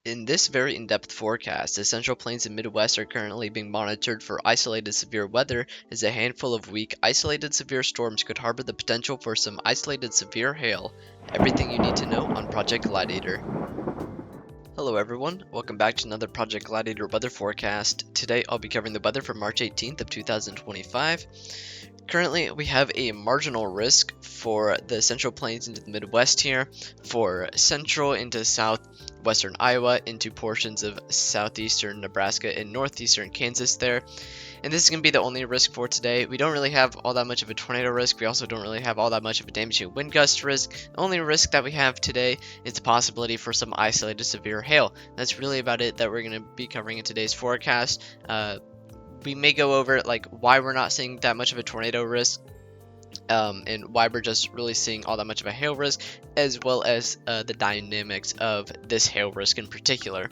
In this very in-depth forecast, the Central Plains and Midwest are currently being monitored for isolated severe weather, as a handful of weak, isolated severe storms could harbor the potential for some isolated severe hail. Everything you need to know on Project Gladiator. Hello everyone, welcome back to another Project Gladiator weather forecast. Today I'll be covering the weather for March 18th of 2025. Currently, we have a marginal risk for the Central Plains into the Midwest here, for central into southwestern Iowa, into portions of southeastern Nebraska and northeastern Kansas there. And this is going to be the only risk for today. We don't really have all that much of a tornado risk. We also don't really have all that much of a damaging wind gust risk. The only risk that we have today is the possibility for some isolated severe hail. That's really about it that we're going to be covering in today's forecast. We may go over why we're not seeing that much of a tornado risk, and why we're just really seeing all that much of a hail risk, as well as the dynamics of this hail risk in particular.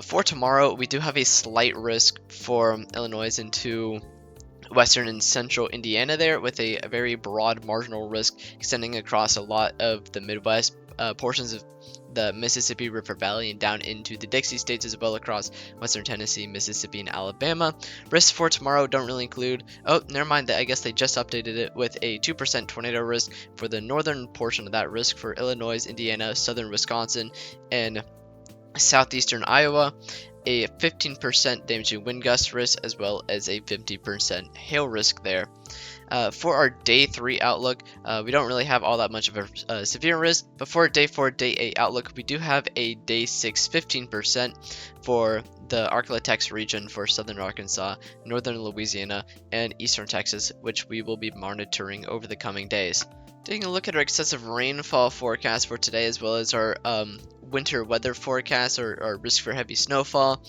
For tomorrow, we do have a slight risk for Illinois into western and central Indiana there, with a very broad marginal risk extending across a lot of the Midwest, portions of the Mississippi River Valley and down into the Dixie states, as well across western Tennessee, Mississippi, and Alabama. Risks for tomorrow don't really include, oh, never mind, I guess they just updated it with a 2% tornado risk for the northern portion of that risk for Illinois, Indiana, southern Wisconsin, and southeastern Iowa, a 15% damaging wind gust risk, as well as a 50% hail risk there. For our day 3 outlook, we don't really have all that much of a severe risk, but for day 4, day 8 outlook, we do have a day 6 15% for the Arklatex region for southern Arkansas, northern Louisiana, and eastern Texas, which we will be monitoring over the coming days. Taking a look at our excessive rainfall forecast for today, as well as our winter weather forecast, or risk for heavy snowfall.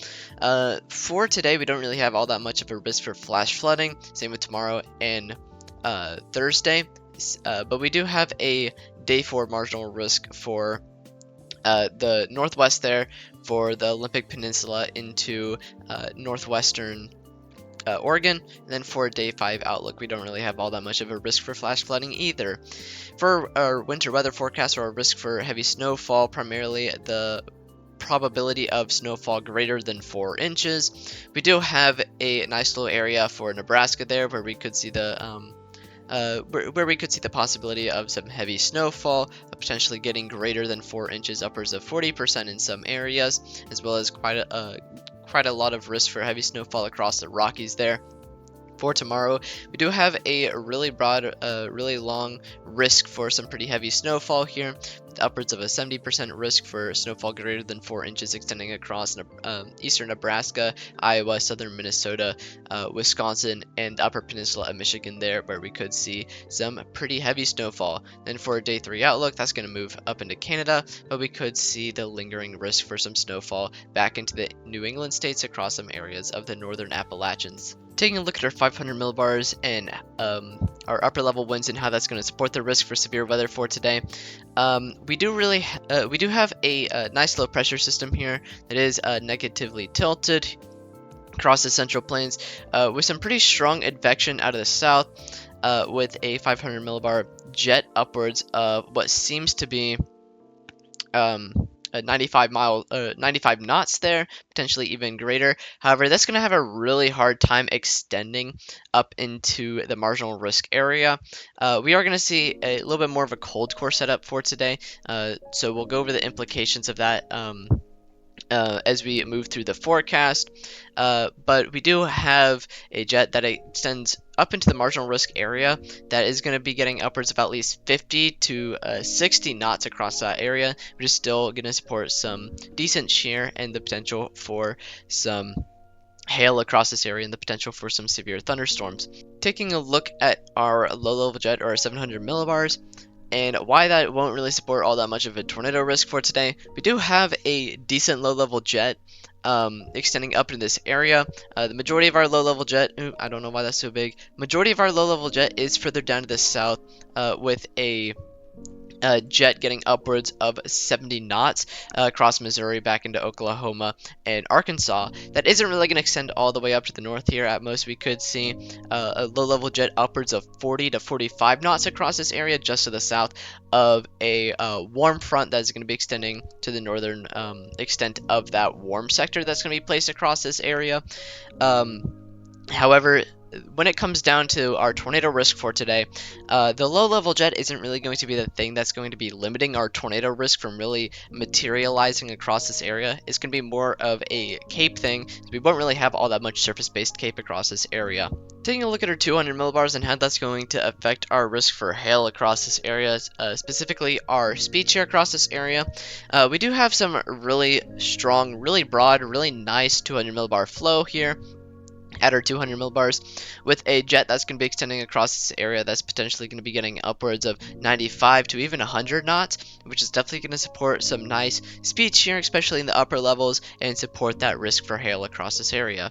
For today, we don't really have all that much of a risk for flash flooding, same with tomorrow and Thursday, but we do have a day 4 marginal risk for the northwest there, for the Olympic Peninsula into northwestern Oregon. And then for day 5 outlook, we don't really have all that much of a risk for flash flooding either. For our winter weather forecast, or our risk for heavy snowfall, primarily the probability of snowfall greater than 4 inches. We do have a nice little area for Nebraska there, where we could see the where we could see the possibility of some heavy snowfall, potentially getting greater than 4 inches, upwards of 40% in some areas, as well as quite a lot of risk for heavy snowfall across the Rockies there. For tomorrow, we do have a really broad, really long risk for some pretty heavy snowfall here, with upwards of a 70% risk for snowfall greater than 4 inches, extending across eastern Nebraska, Iowa, southern Minnesota, Wisconsin, and upper peninsula of Michigan there, where we could see some pretty heavy snowfall. Then for day 3 outlook, that's going to move up into Canada, but we could see the lingering risk for some snowfall back into the New England states across some areas of the northern Appalachians. Taking a look at our 500 millibars and our upper level winds and how that's going to support the risk for severe weather for today, we do have a nice low pressure system here that is negatively tilted across the Central Plains, with some pretty strong advection out of the south, with a 500 millibar jet upwards of what seems to be 95 knots there, potentially even greater. However, that's going to have a really hard time extending up into the marginal risk area. We are going to see a little bit more of a cold core setup for today, so we'll go over the implications of that as we move through the forecast, but we do have a jet that extends up into the marginal risk area that is going to be getting upwards of at least 50 to 60 knots across that area, which is still going to support some decent shear and the potential for some hail across this area and the potential for some severe thunderstorms. Taking a look at our low-level jet, or our 700 millibars, and why that won't really support all that much of a tornado risk for today, we do have a decent low-level jet extending up in this area. The majority of our low-level jet, I don't know why that's so big, majority of our low-level jet is further down to the south, with a jet getting upwards of 70 knots across Missouri back into Oklahoma and Arkansas. That isn't really going to extend all the way up to the north here. At most, we could see a low-level jet upwards of 40 to 45 knots across this area just to the south of a warm front that's going to be extending to the northern extent of that warm sector that's going to be placed across this area. However, when it comes down to our tornado risk for today, the low-level jet isn't really going to be the thing that's going to be limiting our tornado risk from really materializing across this area. It's going to be more of a cape thing. We won't really have all that much surface-based cape across this area. Taking a look at our 200 millibars and how that's going to affect our risk for hail across this area, specifically our speed shear across this area, we do have some really strong, really broad, really nice 200 millibar flow here at our 200 millibars, with a jet that's going to be extending across this area that's potentially going to be getting upwards of 95 to even 100 knots, which is definitely going to support some nice speed shear, especially in the upper levels, and support that risk for hail across this area.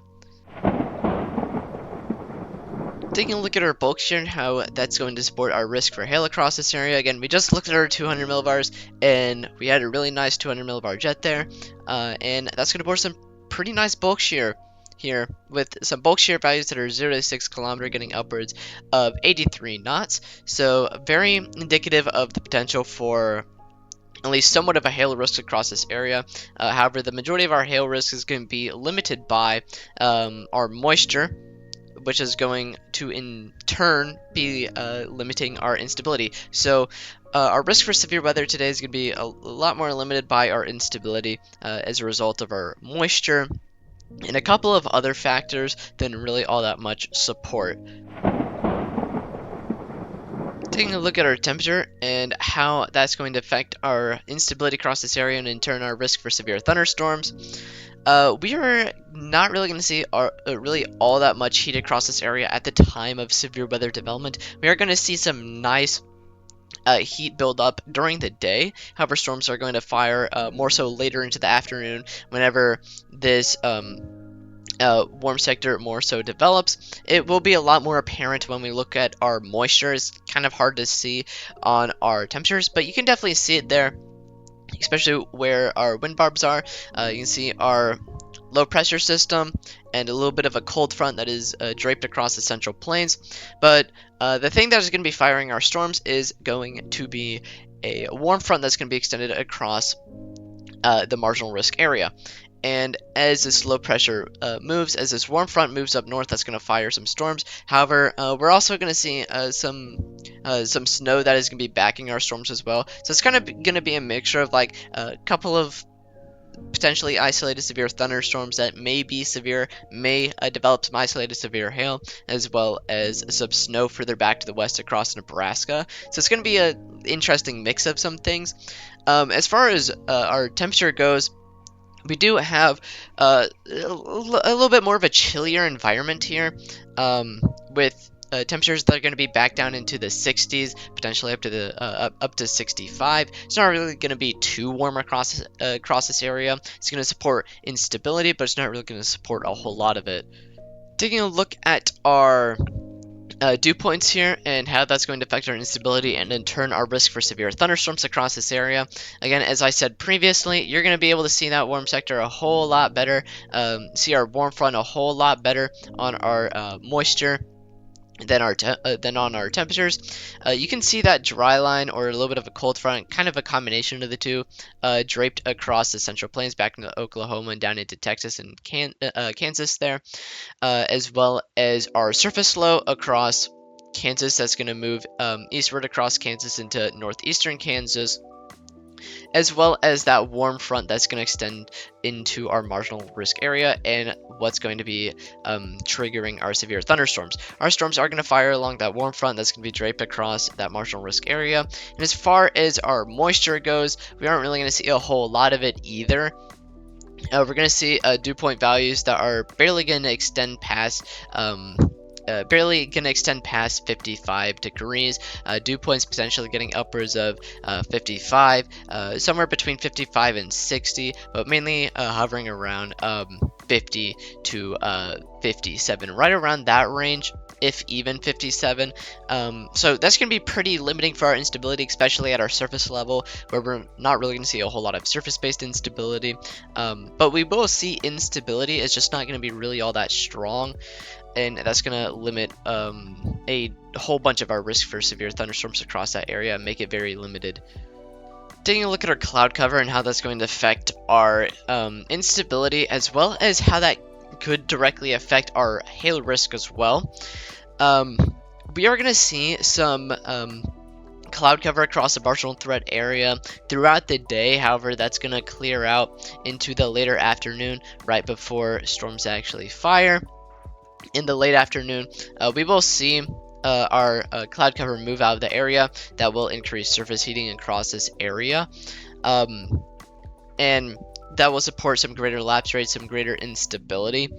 Taking a look at our bulk shear and how that's going to support our risk for hail across this area. Again, we just looked at our 200 millibars, and we had a really nice 200 millibar jet there, and that's going to support some pretty nice bulk shear here, with some bulk shear values that are 0 to 6 kilometer getting upwards of 83 knots. So very indicative of the potential for at least somewhat of a hail risk across this area. However, the majority of our hail risk is going to be limited by our moisture, which is going to in turn be limiting our instability. So our risk for severe weather today is going to be a lot more limited by our instability as a result of our moisture and a couple of other factors than really all that much support. Taking a look at our temperature and how that's going to affect our instability across this area and in turn our risk for severe thunderstorms. We are not really going to see really all that much heat across this area at the time of severe weather development. We are going to see some nice heat build up during the day. However, storms are going to fire more so later into the afternoon whenever this warm sector more so develops. It will be a lot more apparent when we look at our moisture. It's kind of hard to see on our temperatures, but you can definitely see it there, especially where our wind barbs are. You can see our low pressure system and a little bit of a cold front that is draped across the central plains. But the thing that is going to be firing our storms is going to be a warm front that's going to be extended across the marginal risk area. And as this low pressure moves, as this warm front moves up north, that's going to fire some storms. However, we're also going to see some snow that is going to be backing our storms as well. So it's kind of going to be a mixture of like a couple of potentially isolated severe thunderstorms that may be severe, may develop some isolated severe hail, as well as some snow further back to the west across Nebraska. So it's going to be an interesting mix of some things. As far as our temperature goes, we do have a little bit more of a chillier environment here, with temperatures that are going to be back down into the 60s, potentially up to the up to 65. It's not really going to be too warm across this area. It's going to support instability, but it's not really going to support a whole lot of it. Taking a look at our dew points here and how that's going to affect our instability and in turn our risk for severe thunderstorms across this area. Again, as I said previously, you're going to be able to see that warm sector a whole lot better, see our warm front a whole lot better on our moisture than on our temperatures. You can see that dry line or a little bit of a cold front, kind of a combination of the two, draped across the central plains back into Oklahoma and down into Texas and Kansas there, as well as our surface low across Kansas that's going to move eastward across Kansas into northeastern Kansas, as well as that warm front that's going to extend into our marginal risk area and what's going to be triggering our severe thunderstorms. Our storms are going to fire along that warm front that's going to be draped across that marginal risk area. And as far as our moisture goes, we aren't really going to see a whole lot of it either. We're going to see dew point values that are barely going to extend past 55 degrees. Dew points potentially getting upwards of 55, somewhere between 55 and 60, but mainly hovering around 50 to 57, right around that range. if even 57. So that's going to be pretty limiting for our instability, especially at our surface level, where we're not really going to see a whole lot of surface-based instability. But we will see instability. It's just not going to be really all that strong, and that's going to limit a whole bunch of our risk for severe thunderstorms across that area and make it very limited. Taking a look at our cloud cover and how that's going to affect our instability, as well as how that could directly affect our hail risk as well. We are going to see some cloud cover across the marginal threat area throughout the day. However, that's going to clear out into the later afternoon, right before storms actually fire. In the late afternoon, we will see our cloud cover move out of the area. That will increase surface heating across this area, and that will support some greater lapse rates, some greater instability.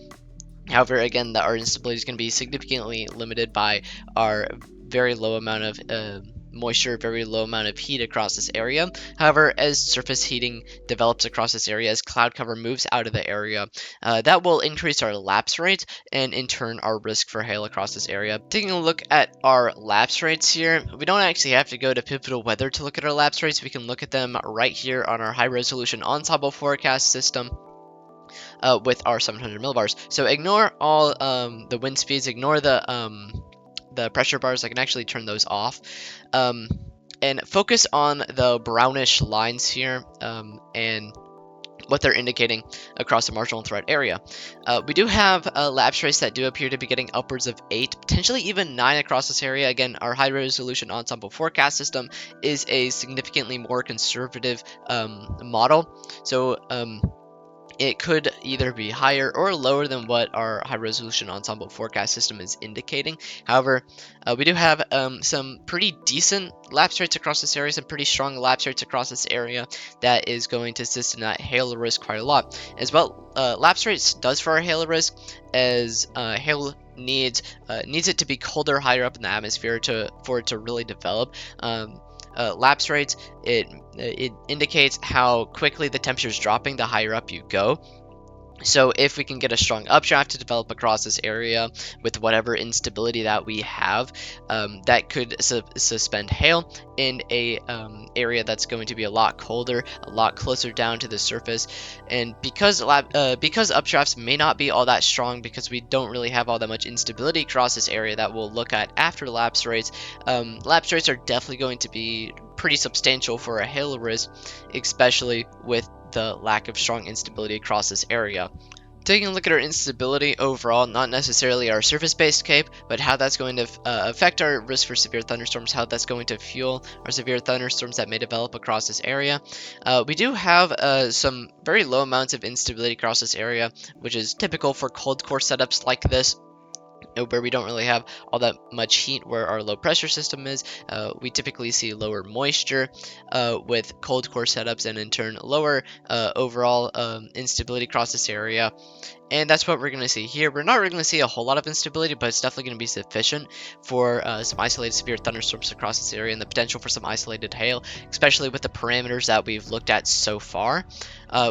However, again, our instability is going to be significantly limited by our very low amount of moisture, very low amount of heat across this area. However, as surface heating develops across this area, as cloud cover moves out of the area, that will increase our lapse rate and in turn our risk for hail across this area. Taking a look at our lapse rates here, we don't actually have to go to pivotal weather to look at our lapse rates. We can look at them right here on our high resolution ensemble forecast system. With our 700 millibars. So ignore all the wind speeds, ignore the pressure bars. I can actually turn those off, and focus on the brownish lines here and what they're indicating across the marginal threat area. We do have lapse rates that do appear to be getting upwards of 8, potentially even 9 across this area. Again, our high resolution ensemble forecast system is a significantly more conservative model. So it could either be higher or lower than what our high resolution ensemble forecast system is indicating. However, we do have some pretty decent lapse rates across this area, some pretty strong lapse rates across this area that is going to assist in that hail risk quite a lot. As well, lapse rates does for our hail risk, as hail needs it to be colder higher up in the atmosphere for it to really develop. Lapse rates, it indicates how quickly the temperature is dropping the higher up you go. So if we can get a strong updraft to develop across this area with whatever instability that we have, that could suspend hail in a area that's going to be a lot colder, a lot closer down to the surface. And because updrafts may not be all that strong, because we don't really have all that much instability across this area that we'll look at after lapse rates are definitely going to be pretty substantial for a hail risk, especially with the lack of strong instability across this area. Taking a look at our instability overall, not necessarily our surface-based cape, but how that's going to affect our risk for severe thunderstorms, how that's going to fuel our severe thunderstorms that may develop across this area. We do have some very low amounts of instability across this area, which is typical for cold core setups like this, where we don't really have all that much heat where our low pressure system is. We typically see lower moisture with cold core setups, and in turn lower overall instability across this area. And that's what we're going to see here. We're not really going to see a whole lot of instability, but it's definitely going to be sufficient for some isolated severe thunderstorms across this area and the potential for some isolated hail, especially with the parameters that we've looked at so far.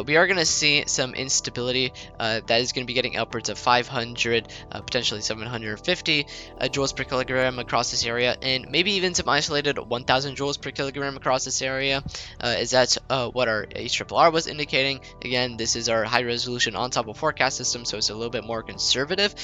We are going to see some instability that is going to be getting upwards of 500, potentially 750 joules per kilogram across this area, and maybe even some isolated 1000 joules per kilogram across this area, as that's what our HRRR was indicating. Again, this is our high resolution ensemble forecast system, so it's a little bit more conservative,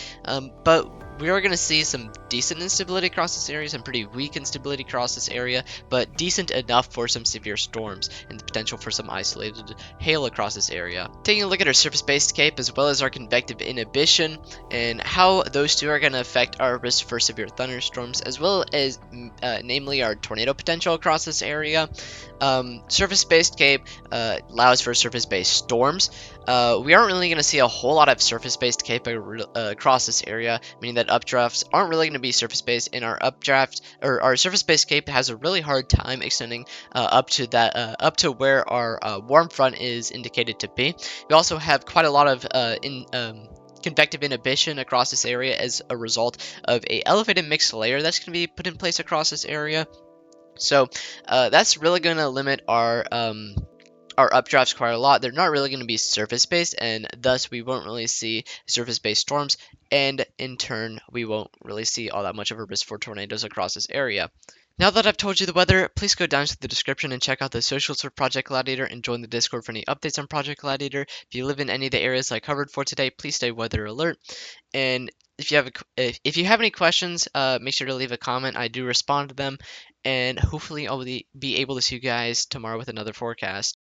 but we are going to see some decent instability across this area, some pretty weak instability across this area, but decent enough for some severe storms and the potential for some isolated hail across this area. Taking a look at our surface-based cape as well as our convective inhibition and how those two are going to affect our risk for severe thunderstorms, as well as namely our tornado potential across this area. Surface-based cape allows for surface-based storms. We aren't really going to see a whole lot of surface-based cape across this area, meaning that updrafts aren't really going to be surface-based, and our updraft or our surface-based cape has a really hard time extending up to where our warm front is indicated to be. We also have quite a lot of convective inhibition across this area as a result of a elevated mixed layer that's going to be put in place across this area. So that's really going to limit our our updrafts quite a lot, they're not really going to be surface-based, and thus we won't really see surface-based storms, and in turn, we won't really see all that much of a risk for tornadoes across this area. Now that I've told you the weather, please go down to the description and check out the socials for Project Gladiator and join the Discord for any updates on Project Gladiator. If you live in any of the areas I covered for today, please stay weather alert. And if you have any questions, make sure to leave a comment. I do respond to them, and hopefully I'll be able to see you guys tomorrow with another forecast.